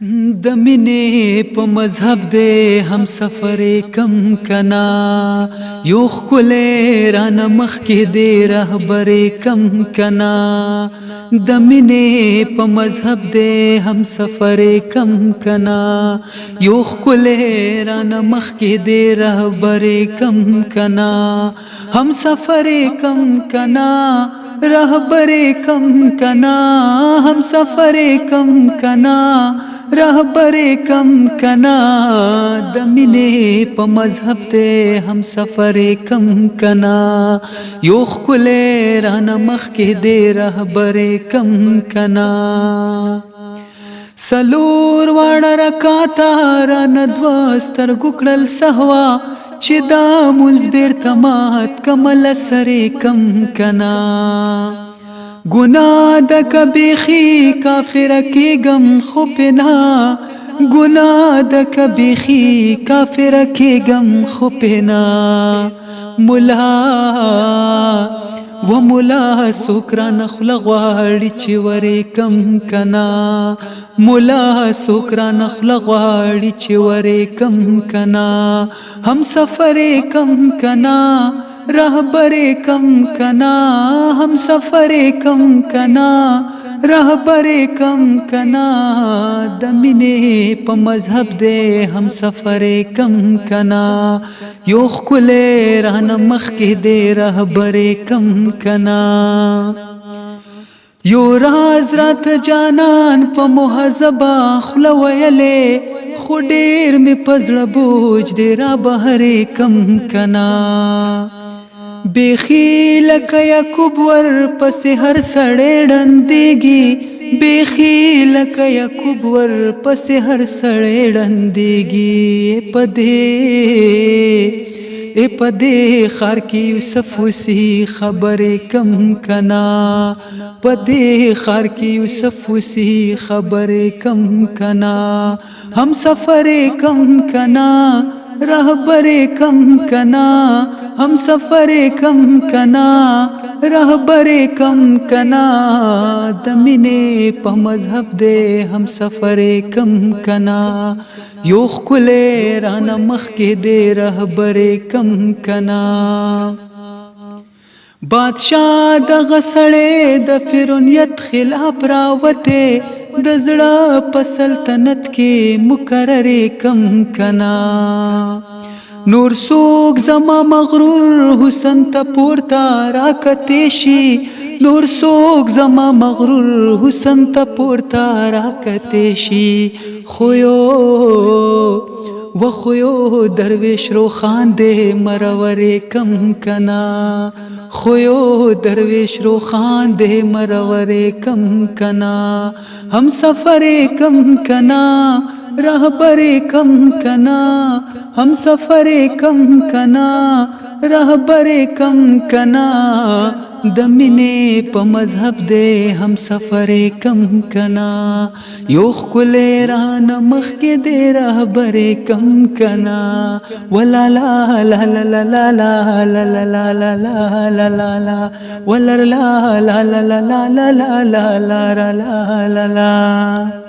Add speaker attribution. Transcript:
Speaker 1: د مینې په مذهب دې هم سفر کم کنا یو ښکلی رانه مخکې دې رهبر کم کنا د مینې په مذهب دې هم سفر کم کنا یو ښکلی رانه مخکې دې رهبر کم کنا هم سفر کم کنا رهبر کم کنا هم سفر کم کنا رهبر کم کنا د مینې په مذهب دې هم سفر کم کنا یو ښکلی رانه مخکې دې رهبر کم کنا سلور واړه رکاته رانه دوه سترګو کړل سهوا چې دا مونځ بیرته مات کمله سرې کم کنا گناہ دک بیخی کافر کېږم خو پنا گناہ دک بیخی کافر کېږم خو پنا ملا و ملا سوکران خله غواړي چې ورې کم کنا ملا سوکران خله غواړي چې ورې کم کنا هم سفر کم کنا رهبر کم کنا هم سفر کم کنا رهبر کم کنا د مینې په مذهب دې هم سفر کم کنا یو ښکلی رانه مخکې دې رهبر کم کنا یو راز راته جانان په مهذبه خوله ویلې خو ډېر مې په زړه بوج دې را بهر کم کنا بیخی لکه یعقوب ور پسې هر سړی ډندېږي بیخی لکه یعقوب ور پسې هر سړی ډندېږي په دې ښار کې یوسف وسی خبرې کم کنا په دې ښار کې یوسف وسی خبرې کم کنا هم سفر کم کنا رهبر کم کنا هم سفر کم کنا رهبر کم کنا د مینې په مذهب دې هم سفر کم کنا یو ښکلی رانه مخکې دې رهبر کم کنا بادشاہ دغه سړی د فرعونیت خلاف راوتې د زړه په سلطنت کې مقرر کم کنا نور څوک زما مغرور حسن ته پورته راکتې شي نور څوک زما مغرور حسن ته پورته راکتې شي خو یو درویش روخان دې مرور کم کنا خو یو درویش روخان دې مرور کم کنا هم سفر کم کنا رهبر کم کنا هم سفر کم کنا رهبر کم کنا د مینې په مذهب دې هم سفر کم کنا یو ښکلی رانه مخکې دې رهبر کم کنا ولا لا لا لا لا لا لا لا لا لا لا لا لا لا لا ولا لا لا لا لا لا لا لا لا لا لا